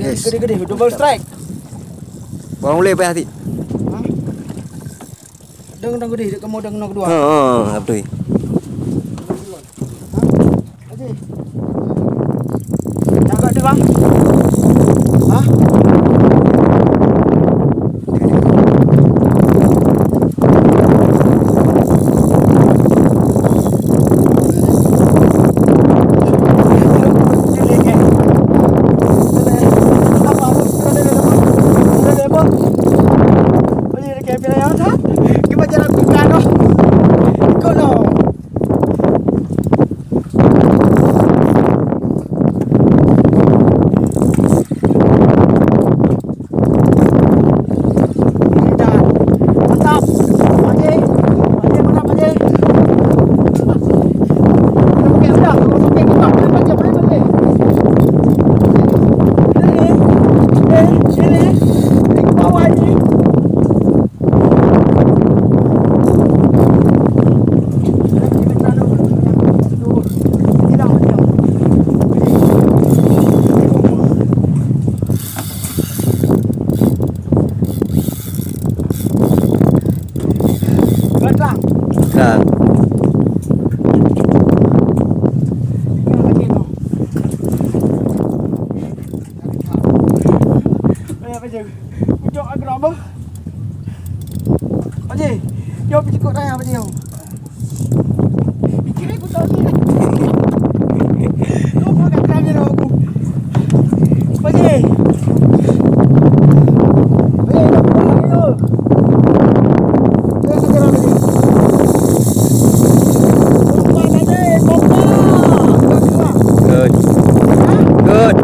Gede, double strike. Bang boleh apa hati? Dang gede, kamu dang kedua. Betul. Agak tu bang. Hah? Pucuk aku nak apa? Pakcik, dia pergi ikut raya pakcik. Fikir aku tahu ni. Kau pakai tangan aku. Pakcik. Pakcik, nak pulang tu. Dia sejarah pakcik. Pompa pakcik, pompa. Good. Good.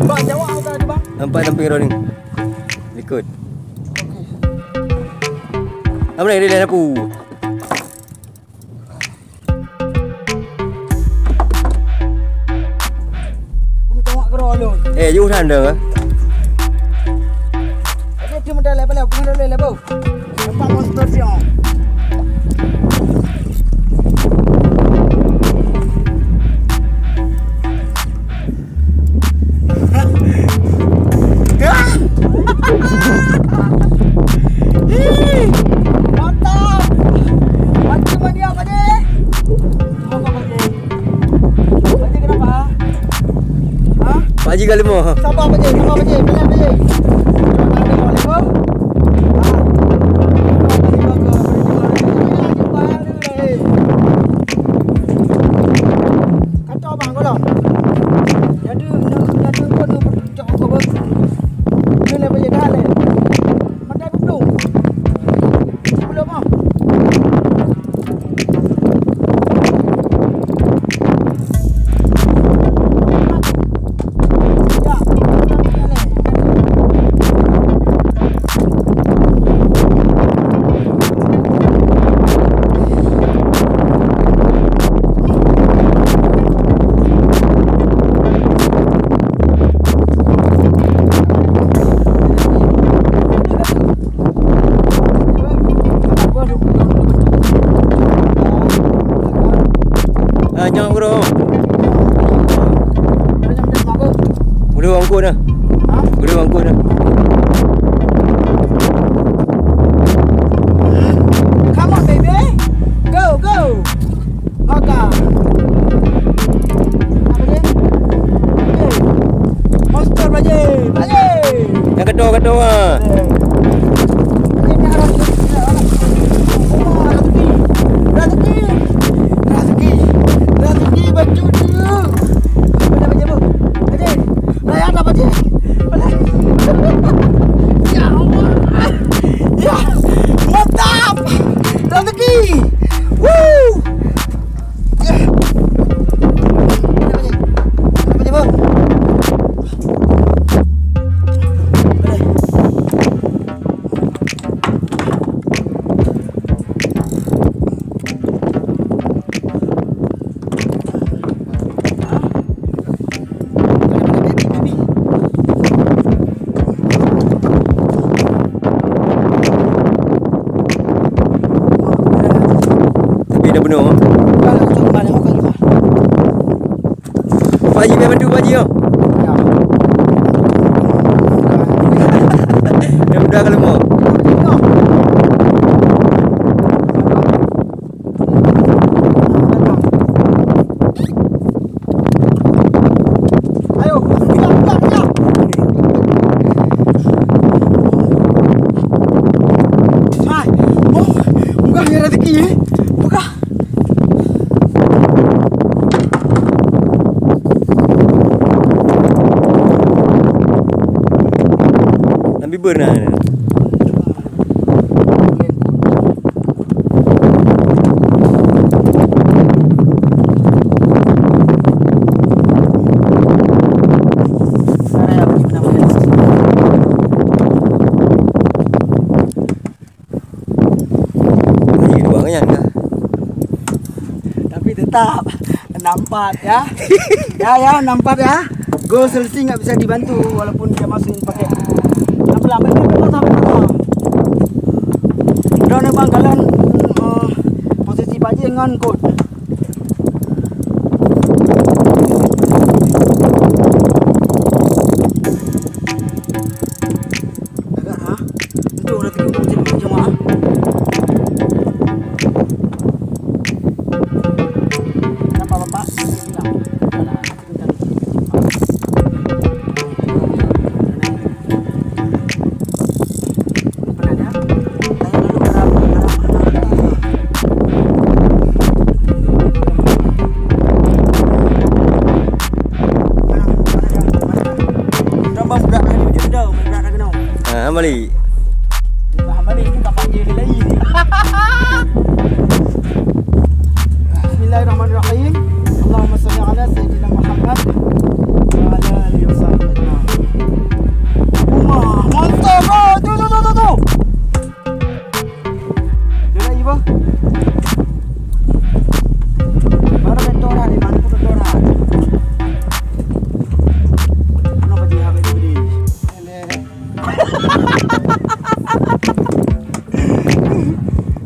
Bang, jawab apa tadi bang? Nampak samping rolling. Ikut. Apa ni dia lampu? Aku tengok kerolong. Jauh sana ke? Okey, dia mendalam level, pengen level. Nampak monster siang. Mantap. Macam mana dia pakcik? Tunggu pakcik. Pakcik kenapa? Hah? Pakcik kali mau. Sabar pakcik, sabar pakcik. Pelan pakcik. Tak ada boleh ke? Kata abang kau lah. Jadi nak pun cakap kau ber. Ni lah pakcik dah le. Mandai belum? Belum ah. Nyok bro. Udah angkut dah. Udah angkut dah. Come on baby. Go. Maka. Apa ni? Monster pakcik. Yang kedua. Rezeki baju tu. Mana baju apa? Pakcik. Layan dah pakcik. Ya Allah. Ya. Mantap. Rezeki. Woo. Mana pakcik? Apa? benar. Kalau aku coba balik kali mah. Pak Haji biar bantu Pak Haji. Ya. Dah mudah kalau mau. Ayo, bila. Hai, buka ya rezeki eh. Buka. Ambil benar. Tapi tetap nampak ya. Ya 64 ya. Gol selesai nggak bisa dibantu walaupun dia masukin pakai lambat sampai udah nih bang kalian posisi Pak Haji dengan kod. Agak ha? Itu udah tiga macam jemaah. Kenapa Bapak? Balik. Balik ni kapak dia lagi. Bismillahirrahmanirrahim. Allahumma salli ala sayyidina Muhammad wa ala alihi wasallam. Mantap bro. Tu. Dia lagi bro. Baru betul hari mana pun betul hari. Kenapa dia habis beri?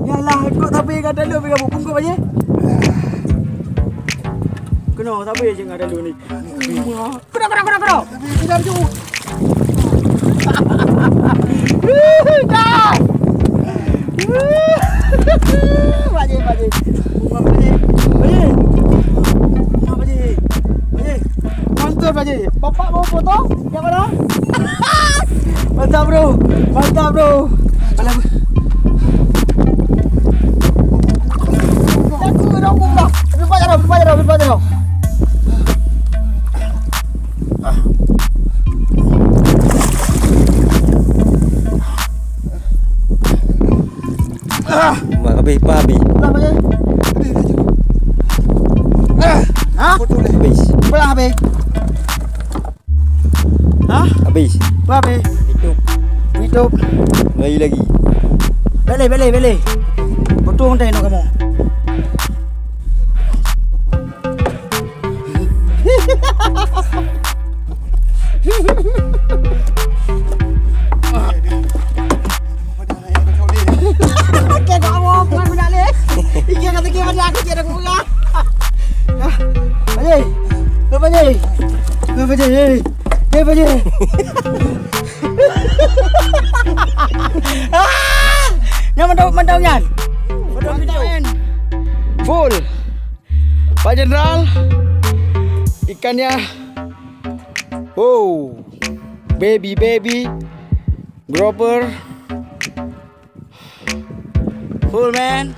Yalah, kau tapi kat dalam pergi bubung kau aja. Kena tapi je kat dalam ni. Kena. Tidak ju. Dah. Baje. Mantap baje. Bapak mau foto? Yang mana? Mantap bro. Alah. Berapa jauh? Mak habis, Pak habis. Berapa je? Hah? Habis. Berapa habis? Hah? Habis. Berapa habis? Hidup. Mari lagi. Balik. Betul mentah nak kamu. Okey, kamu bukan benar ni. Iki kata ke mana aku jadi aku pegang. Baje. Yang mantau yan. Full. Pak Jenderal. Ikannya. Wow. Baby. Grouper. Full man.